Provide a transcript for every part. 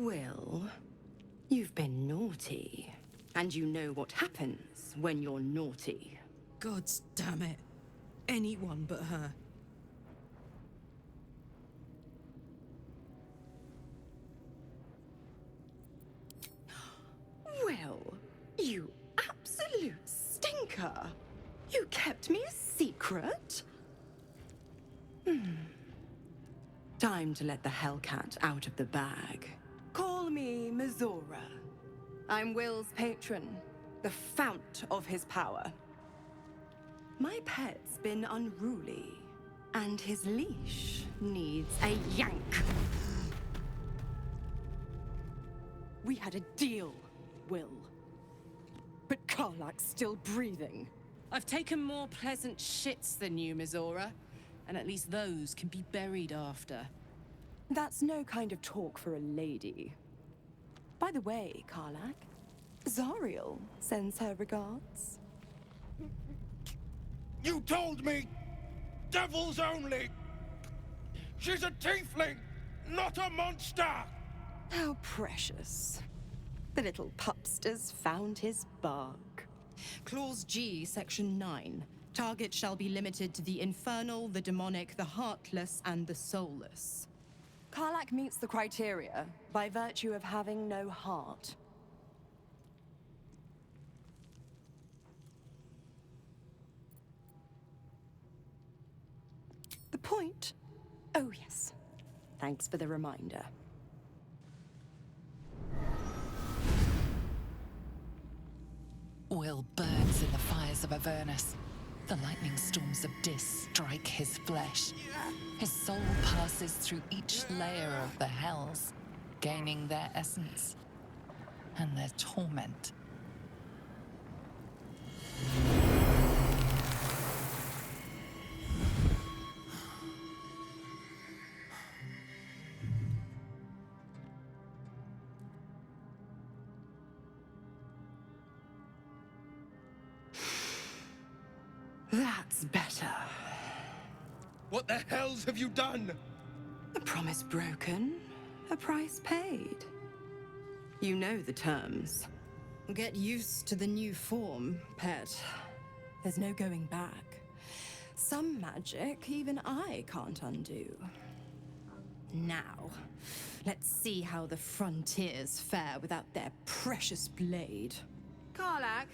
Will, you've been naughty. And you know what happens when you're naughty. Gods damn it. Anyone but her. Will, you absolute stinker. You kept me a secret? Time to let the Hellcat out of the bag. Call me Mizora. I'm Will's patron, the fount of his power. My pet's been unruly, and his leash needs a yank. We had a deal, Will. But Karlak's still breathing. I've taken more pleasant shits than you, Mizora. And at least those can be buried after. That's no kind of talk for a lady. By the way, Karlak, Zariel sends her regards. You told me! Devils only! She's a tiefling, not a monster! How precious. The little pupster's found his bark. Clause G, Section 9. Target shall be limited to the infernal, the demonic, the heartless, and the soulless. Karlak meets the criteria by virtue of having no heart. The point? Oh, yes. Thanks for the reminder. Will burns in the fires of Avernus. The lightning storms of Dis strike his flesh. His soul passes through each layer of the hells, gaining their essence and their torment. That's better. What the hells have you done? A promise broken, a price paid. You know the terms. Get used to the new form, pet. There's no going back. Some magic even I can't undo. Now, let's see how the frontiers fare without their precious blade. Karlak,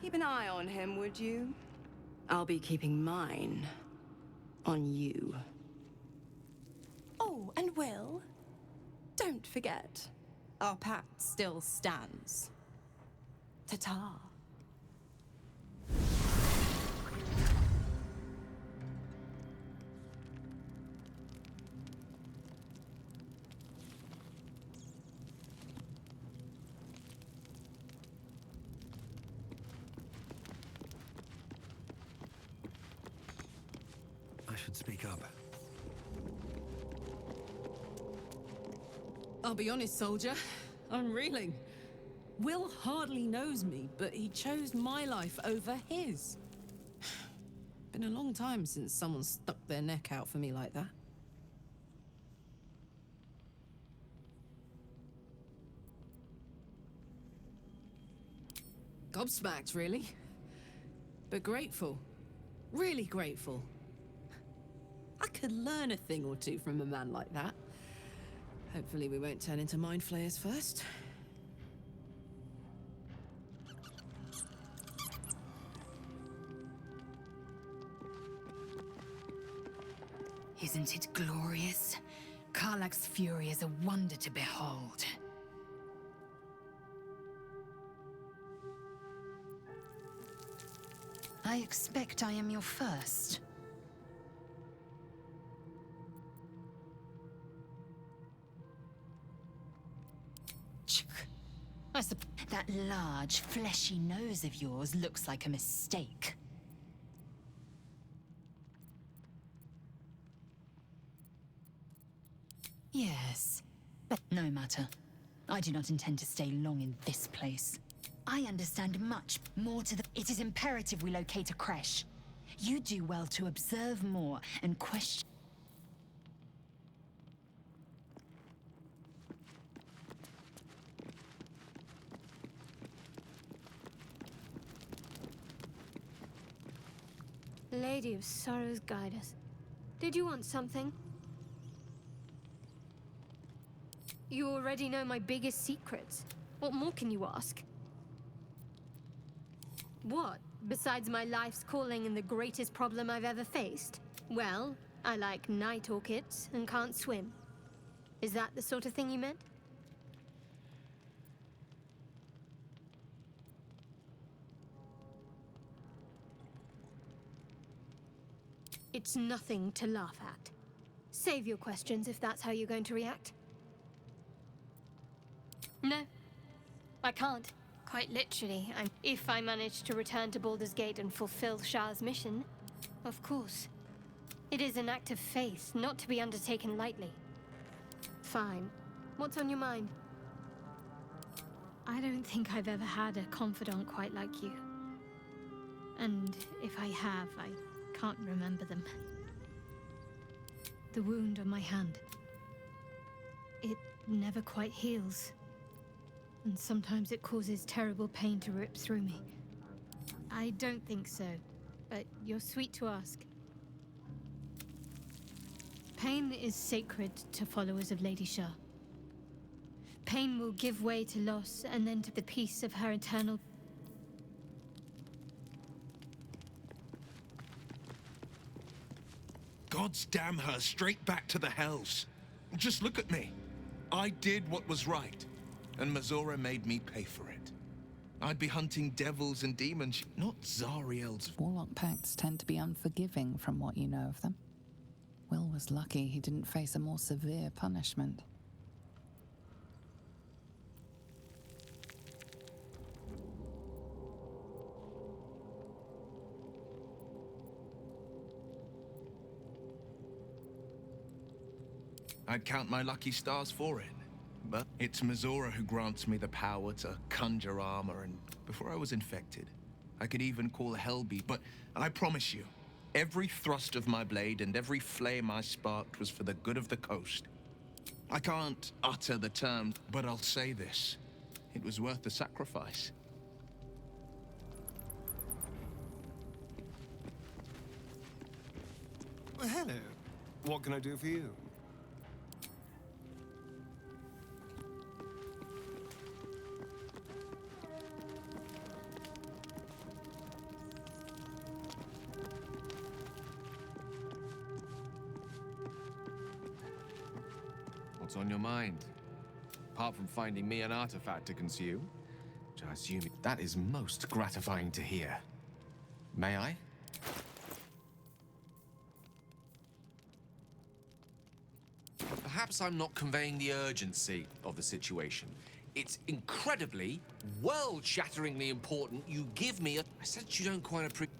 keep an eye on him, would you? I'll be keeping mine on you. Oh, and Will, don't forget, our pact still stands. Ta-ta. I should speak up. I'll be honest, soldier. I'm reeling. Will hardly knows me, but he chose my life over his. Been a long time since someone stuck their neck out for me like that. Gobsmacked, really. But grateful. Really grateful. I could learn a thing or two from a man like that. Hopefully we won't turn into mind flayers first. Isn't it glorious? Karlak's fury is a wonder to behold. I expect I am your first. That large, fleshy nose of yours looks like a mistake. Yes, but no matter. I do not intend to stay long in this place. I understand much more to the... It is imperative we locate a creche. You do well to observe more and question... Lady of Sorrows, guide us. Did you want something? You already know my biggest secrets. What more can you ask? What, besides my life's calling and the greatest problem I've ever faced? Well, I like night orchids and can't swim. Is that the sort of thing you meant? It's nothing to laugh at. Save your questions if that's how you're going to react. No, I can't. Quite literally, if I manage to return to Baldur's Gate and fulfill Shah's mission, of course. It is an act of faith, not to be undertaken lightly. Fine. What's on your mind? I don't think I've ever had a confidant quite like you. And if I have, I can't remember them. The wound on my hand. It never quite heals. And sometimes it causes terrible pain to rip through me. I don't think so, but you're sweet to ask. Pain is sacred to followers of Lady Shah. Pain will give way to loss and then to the peace of her eternal... Gods damn her, straight back to the hells. Just look at me. I did what was right, and Mazora made me pay for it. I'd be hunting devils and demons, not Zariel's. Warlock pacts tend to be unforgiving from what you know of them. Will was lucky he didn't face a more severe punishment. I'd count my lucky stars for it. But it's Mazora who grants me the power to conjure armor, and before I was infected, I could even call Hellbeat. But I promise you, every thrust of my blade and every flame I sparked was for the good of the coast. I can't utter the term, but I'll say this. It was worth the sacrifice. Well, hello. What can I do for you? What's on your mind? Apart from finding me an artifact to consume, which I assume that is most gratifying to hear. May I? Perhaps I'm not conveying the urgency of the situation. It's incredibly, world-shatteringly important you give me a... I said you don't quite appreciate...